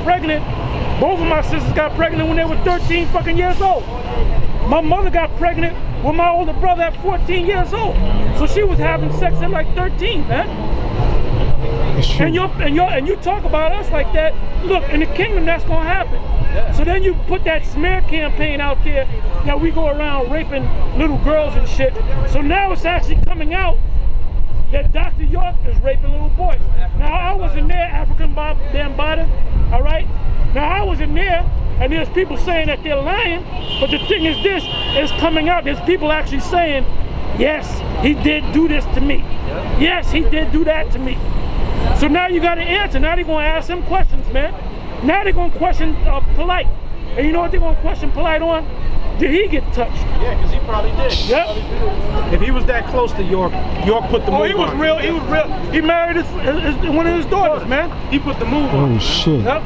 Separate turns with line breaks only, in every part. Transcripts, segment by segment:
pregnant. Both of my sisters got pregnant when they were 13 fucking years old. My mother got pregnant with my older brother at 14 years old. So she was having sex at like 13, man. And you talk about us like that. Look, in the kingdom, that's gonna happen. So then you put that smear campaign out there that we go around raping little girls and shit. So now it's actually coming out that Dr. York is raping little boys. Now I was in there, African Bambaataa, all right? Now I was in there, and there's people saying that they're lying, but the thing is this, it's coming out, there's people actually saying, yes, he did do this to me. Yes, he did do that to me. So now you got to answer. Now they're going to ask him questions, man. Now they're going to question Polite. And you know what they're going to question Polite on? Did he get touched?
Yeah, because he probably did.
Yep.
If he was that close to York, York put the move on.
He was real. He was real. He married one of his daughters, man. He put the move on.
Oh, shit.
Yep.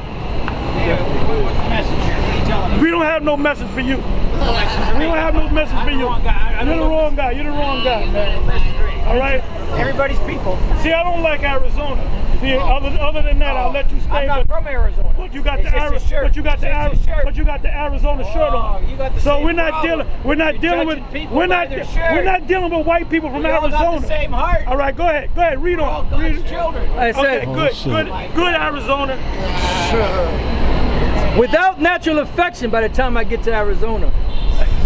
We don't have no message for you. We don't have no message for you. You're the wrong guy. You're the wrong guy, man. All right?
Everybody's people.
See, I don't like Arizona. See, other than that, I'll let you stay.
I'm not from Arizona.
But you got the Arizona shirt on.
You got the
so we're not dealing with white people from Arizona.
Got the same heart.
All right, go ahead, read on. Read
children.
Okay, good Arizona.
Without natural affection by the time I get to Arizona.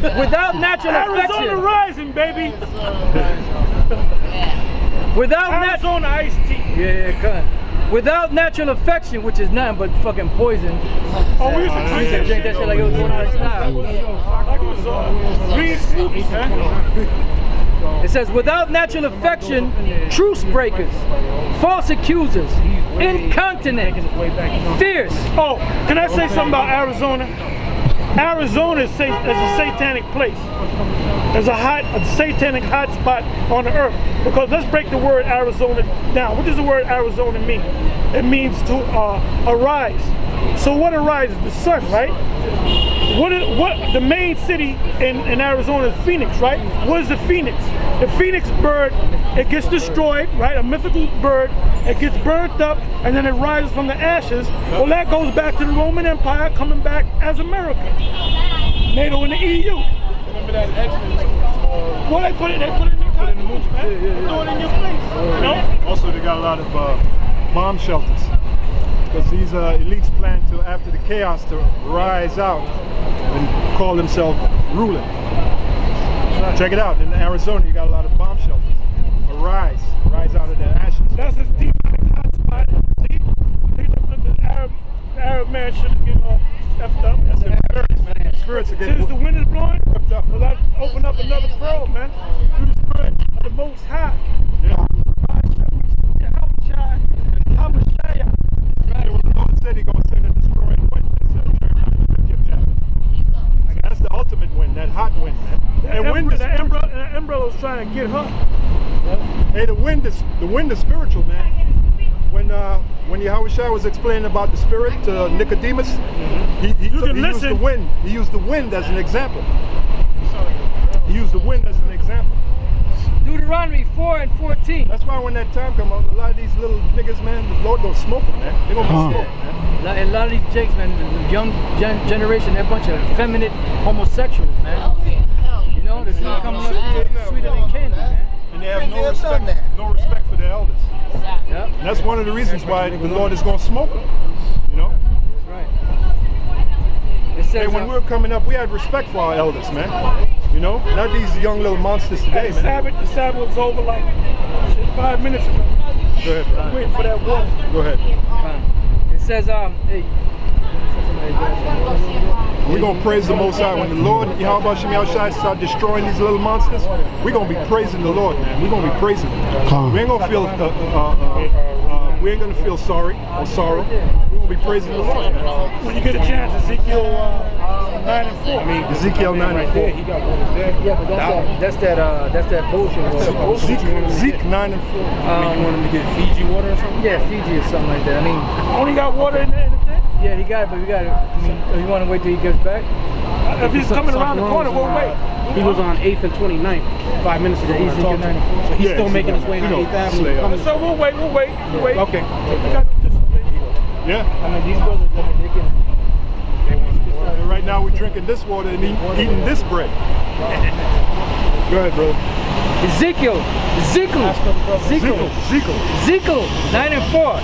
Without natural affection.
Arizona rising, baby.
Without
Arizona iced tea.
Yeah, come. Without natural affection, which is nothing but fucking poison.
Oh, we used to
drink that shit like it was going out of style.
Like it was green smoothies, man.
It says, without natural affection, truce breakers, false accusers, incontinent, fierce.
Oh, can I say something about Arizona? Arizona is a satanic place. There's a satanic hot spot on the earth. Because let's break the word Arizona down. What does the word Arizona mean? It means to arise. So what arises? The sun, right? What the main city in Arizona is Phoenix, right? What is the Phoenix? The Phoenix bird, it gets destroyed, right? A mythical bird, it gets burnt up, and then it rises from the ashes. Well, that goes back to the Roman Empire coming back as America. NATO and the EU.
Remember that Exodus?
Well, they put it in the movie, man. They throw it in your face, you know?
Also, they got a lot of bomb shelters. Because these elites plan to, after the chaos, to rise out and call themselves ruling. Check it out, in Arizona you got a lot of bomb shelters. Rise out of the ashes.
That's a deep hot spot. The Arab man shouldn't get effed up.
That's the spirits, man. Spirits are getting
Since the wind is blowing,
whipped up.
let's open up another pearl, man. Through the spirit of the Most High.
Yeah. Said he gonna send a destroying wind. That's the ultimate wind, that hot wind, man.
The umbrella was trying to get her.
Hey, the wind is spiritual, man. When Yahushua was explaining about the spirit to Nicodemus, he used the wind. He used the wind as an example. He used the wind as an example.
Deuteronomy 4 and 14.
That's why when that time comes out, a lot of these little niggas, man, the Lord gonna smoke them, man. They're gonna be scared, man.
And a lot of these jakes, man, the young generation, they're a bunch of effeminate homosexuals, man. You know, they're still coming up sweeter than candy, man.
And they have no respect for their elders.
Yep.
And that's one of the reasons why the Lord is gonna smoke them. You know?
That's right. It says,
hey, when we were coming up, we had respect for our elders, man. You know, not these young little monsters today, man.
The Sabbath was over like 5 minutes ago.
Go ahead, bro.
Waiting for that water.
Go ahead.
It says, hey.
We're going to praise the Most High. When the Lord, Yahweh Shem Yahushua, start destroying these little monsters, we're going to be praising the Lord, man. We're going to be praising Him. We ain't going to feel, we ain't going to feel sorry or sorrow. We're going to be praising the Lord, man.
When you get a chance, Ezekiel 9 and 4.
I mean, Ezekiel 9 and 4.
He got one there.
Yeah, but that's that bullshit.
Zeke 9 and 4.
You want him to get Fiji water or something?
Yeah, Fiji or something like that. I mean,
only got water in there.
yeah, he got it, but we got it. I mean, you want to wait till he gets back?
If he's coming around the corner, we'll wait.
He was on 8th and 29th 5 minutes ago. So he's still making his way on 8th Avenue.
So we'll wait.
Okay.
We got to participate.
Yeah, Yeah.
I mean, these brothers, I mean, they can.
And right now we're drinking this water and eating this bread. Go ahead, brother.
Ezekiel 9 and 4.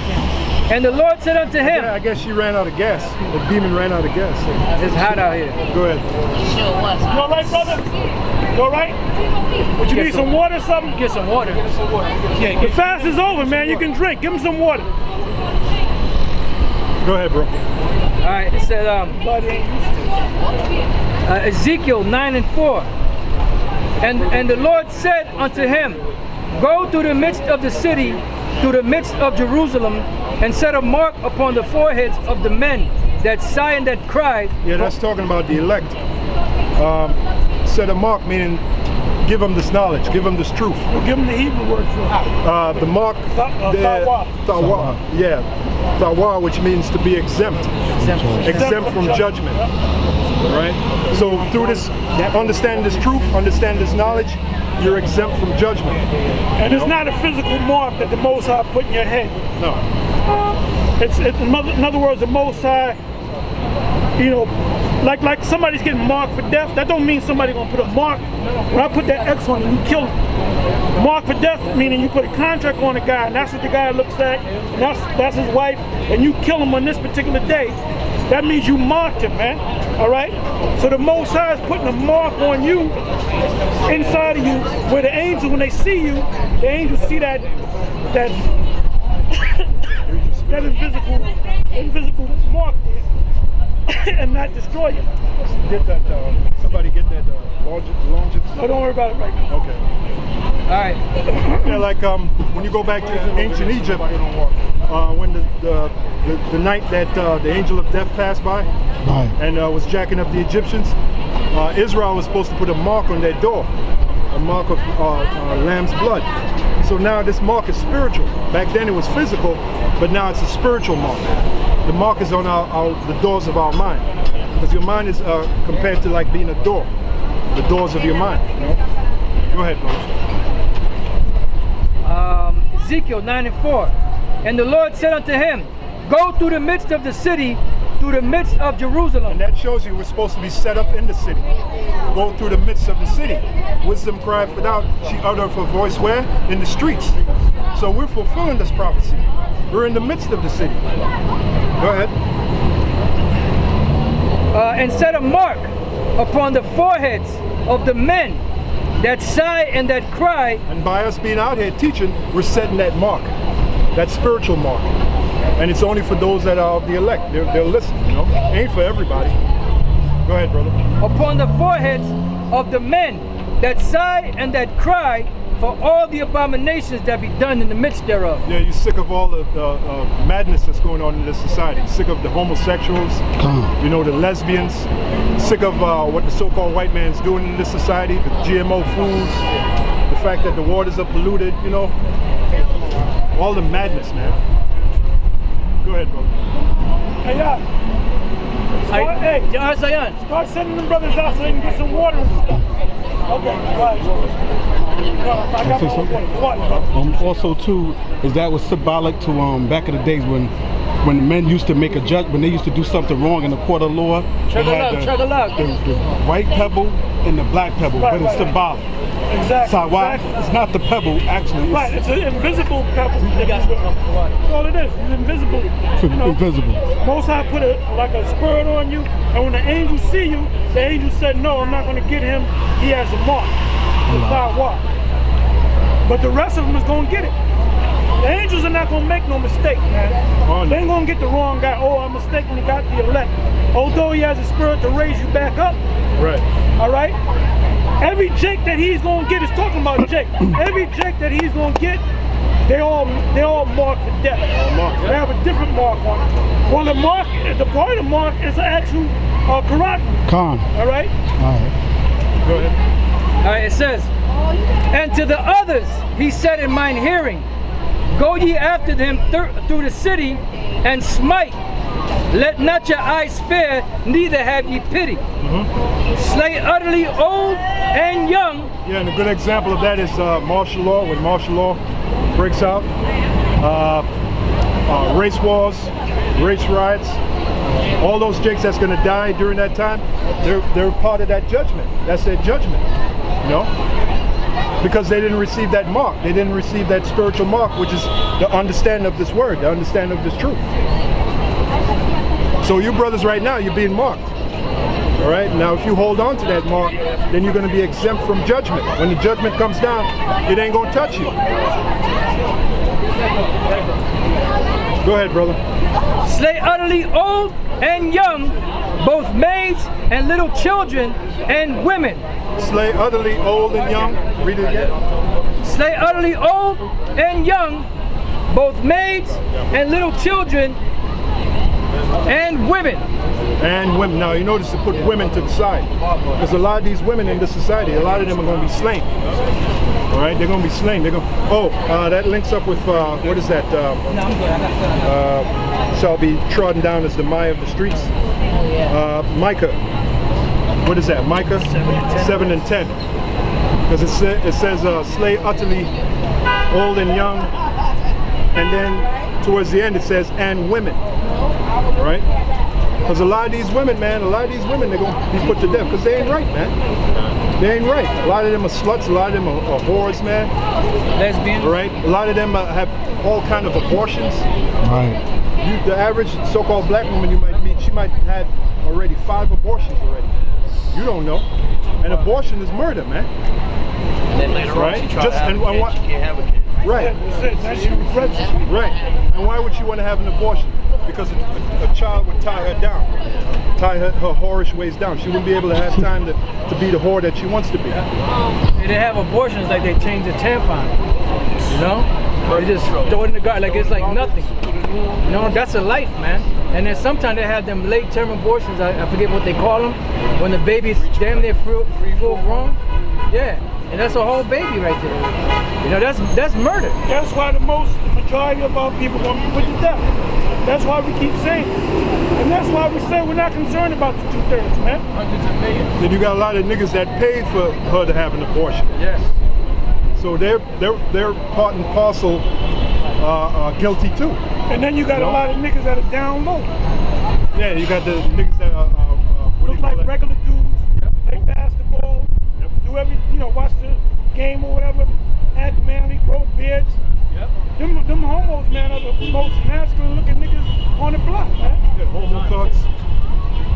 And the Lord said unto him,
Yeah, I guess she ran out of gas. The demon ran out of gas. So.
it's hot out here.
Go ahead.
You all right, brother? You all right? Would you need some water or something?
Get some water.
The fast is over, man. You can drink. Give him some water.
Go ahead, bro.
All right, it said Ezekiel 9 and 4. And the Lord said unto him, go through the midst of the city, through the midst of Jerusalem, and set a mark upon the foreheads of the men that sigh and that cry.
Yeah, that's talking about the elect. Set a mark, meaning give them this knowledge, give them this truth.
We'll give him the Hebrew word for it.
The mark, tawa, yeah, tawa, which means to be exempt from judgment. Right? So through this, understand this truth, understand this knowledge, you're exempt from judgment.
And it's not a physical mark that the Most High put in your head.
No.
It's in other words, the Most High, you know, like somebody's getting marked for death. That don't mean somebody gonna put a mark. When I put that X on him, you kill him. Mark for death meaning you put a contract on a guy, and that's what the guy looks at, and that's his wife, and you kill him on this particular day. That means you marked him, man. All right? So the Most High is putting a mark on you, inside of you, where the angels, when they see you, the angels see that invisible mark there, and not destroy you.
Get that, somebody get that longitude.
No, don't worry about it right now.
Okay.
All right.
Yeah, like when you go back to ancient Egypt, when the night that the angel of death passed by and was jacking up the Egyptians, Israel was supposed to put a mark on their door, a mark of lamb's blood. So now this mark is spiritual. Back then it was physical, but now it's a spiritual mark. The mark is on the doors of our mind, because your mind is compared to like being a door, the doors of your mind. You know? Go ahead, bro.
Ezekiel 9 and 4. And the Lord said unto him, go through the midst of the city, through the midst of Jerusalem.
And that shows you we're supposed to be set up in the city. Go through the midst of the city. Wisdom cried without, she uttered her voice where? In the streets. So we're fulfilling this prophecy. We're in the midst of the city. Go ahead.
And set a mark upon the foreheads of the men that sigh and that cry.
And by us being out here teaching, we're setting that mark, that spiritual mark. And it's only for those that are of the elect. They'll listen, you know. It ain't for everybody. Go ahead, brother.
Upon the foreheads of the men that sigh and that cry for all the abominations that be done in the midst thereof.
Yeah, you're sick of all the madness that's going on in this society. Sick of the homosexuals, you know, the lesbians. Sick of what the so-called white man's doing in this society, the GMO foods, the fact that the waters are polluted, you know. All the madness, man. Go ahead, brother.
Hey, start sending them brothers out so they can get some water and stuff. Okay, right. I got my water. What?
Also, too, is that was symbolic to back in the days when the men used to make a judgment, when they used to do something wrong in the court of law.
Check it out.
The white pebble and the black pebble, but it's symbolic.
Exactly.
So why? It's not the pebble, actually.
Right, it's an invisible pebble. That's all it is. It's invisible.
It's invisible.
Most High put like a spirit on you, and when the angels see you, the angel said, no, I'm not going to get him. He has a mark. But the rest of them is going to get it. The angels are not going to make no mistake, man. They ain't going to get the wrong guy. Oh, I mistakenly got the elect. Although he has a spirit to raise you back up.
Right.
All right? Every Jake that he's going to get is talking about Jake. Every Jake that he's going to get, they all marked for death. They have a different mark on it. Well, the part of the mark is an actual karate.
Khan.
All right?
All right.
Go ahead.
All right, it says, and to the others he said in mine hearing, go ye after them through the city and smite. Let not your eyes spare, neither have ye pity. Slay utterly old and young.
Yeah, and a good example of that is martial law. When martial law breaks out, race wars, race riots, all those jakes that's going to die during that time, they're part of that judgment. That's their judgment, you know? Because they didn't receive that mark. They didn't receive that spiritual mark, which is the understanding of this word, the understanding of this truth. So you brothers right now, you're being marked. All right, now if you hold on to that mark, then you're going to be exempt from judgment. When the judgment comes down, it ain't going to touch you. Go ahead, brother.
Slay utterly old and young, both maids and little children and women.
Slay utterly old and young. Read it again.
Slay utterly old and young, both maids and little children and women.
And women. Now you notice to put women to the side, because a lot of these women in this society, a lot of them are going to be slain. All right, they're going to be slain. They're going. Oh, that links up with what is that? Shall be trodden down as the Maya of the streets. Micah. What is that? Micah 7 and 10. Because it says slay utterly old and young, and then towards the end it says and women. All right. Because a lot of these women, man, they're going to be put to death because they ain't right, man. They ain't right. A lot of them are sluts, a lot of them are whores, man.
Lesbians.
Right? A lot of them have all kind of abortions.
Right.
The average so-called black woman you might meet, she might have had already 5 abortions already. You don't know. An abortion is murder, man.
And then later
right?
on, she can't have a kid.
Right. Right. And why would she want to have an abortion? Because a child would tie her down, tie her whorish ways down. She wouldn't be able to have time to be the whore that she wants to be.
They have abortions like they change the tampon, you know? They just throw it in the garden like it's like nothing. You know, that's a life, man. And then sometimes they have them late-term abortions, I forget what they call them, when the baby's damn near full grown. Yeah, and that's a whole baby right there. You know, that's murder.
That's why the majority of our people are going to be put to death. That's why we keep saying it. And that's why we say we're not concerned about the 2/3, man.
Hundreds of millions.
Then you got a lot of niggas that paid for her to have an abortion.
Yes.
So they're part and parcel guilty too.
And then you got a lot of niggas that are down low.
Yeah, you got the niggas that are
Look like regular dudes, play basketball, do watch the game or whatever, act manly, grow beards. Yep. Them homos, man, are the most masculine looking niggas on the block, man.
Yeah, homo thugs.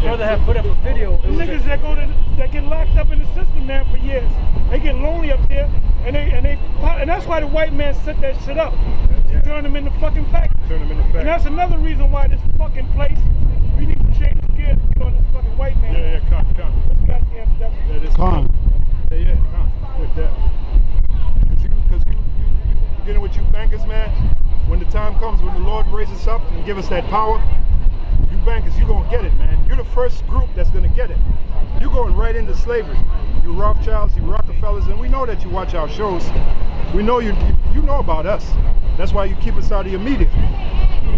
Brother had put up a video.
The niggas that get locked up in the system, man, for years. They get lonely up there, and that's why the white man set that shit up. To turn them into fucking factories. And that's another reason why this fucking place, we need to change the gear to get on this fucking white man.
Yeah, con.
This goddamn devil.
That is
Con.
Yeah, con. With that. Because you getting with you bankers, man, when the time comes, when the Lord raises up and give us that power, you bankers, you're going to get it, man. You're the first group that's going to get it. You're going right into slavery. You Rothschilds, you Rockefellers, and we know that you watch our shows. We know you know about us. That's why you keep us out of your media.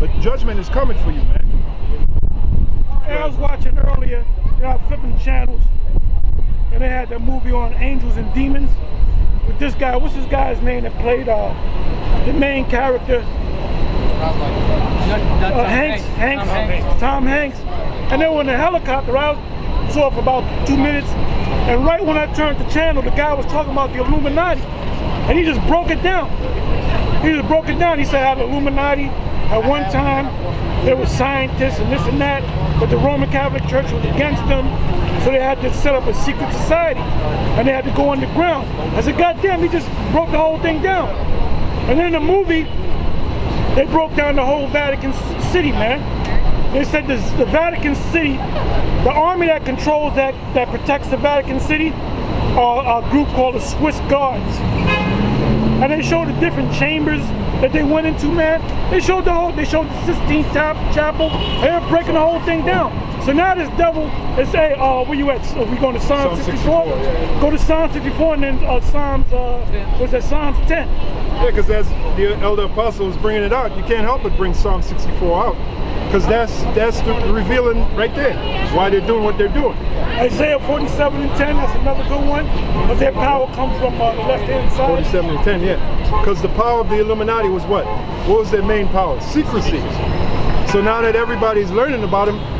But judgment is coming for you, man.
Hey, I was watching earlier, I was flipping channels, and they had that movie on Angels and Demons with this guy. What's this guy's name that played the main character? Tom Hanks. And they were in a helicopter. I saw for about 2 minutes, and right when I turned the channel, the guy was talking about the Illuminati, and he just broke it down. He said how the Illuminati, at one time, there were scientists and this and that, but the Roman Catholic Church was against them, so they had to set up a secret society, and they had to go underground. I said, God damn, he just broke the whole thing down. And then in the movie, they broke down the whole Vatican City, man. They said the Vatican City, the army that controls that protects the Vatican City, are a group called the Swiss Guards. And they showed the different chambers that they went into, man. They showed the Sistine Chapel. They were breaking the whole thing down. So now this devil is saying, where you at? So we going to Psalm 64? Yeah. Go to Psalm 64 and then Psalms 10.
Yeah, because as the elder apostle was bringing it out, you can't help but bring Psalm 64 out. Because that's the revealing right there, why they're doing what they're doing.
Isaiah 47 and 10, that's another good one. But their power comes from the left-hand side.
47 and 10, yeah. Because the power of the Illuminati was what? What was their main power? Secrecy. So now that everybody's learning about him,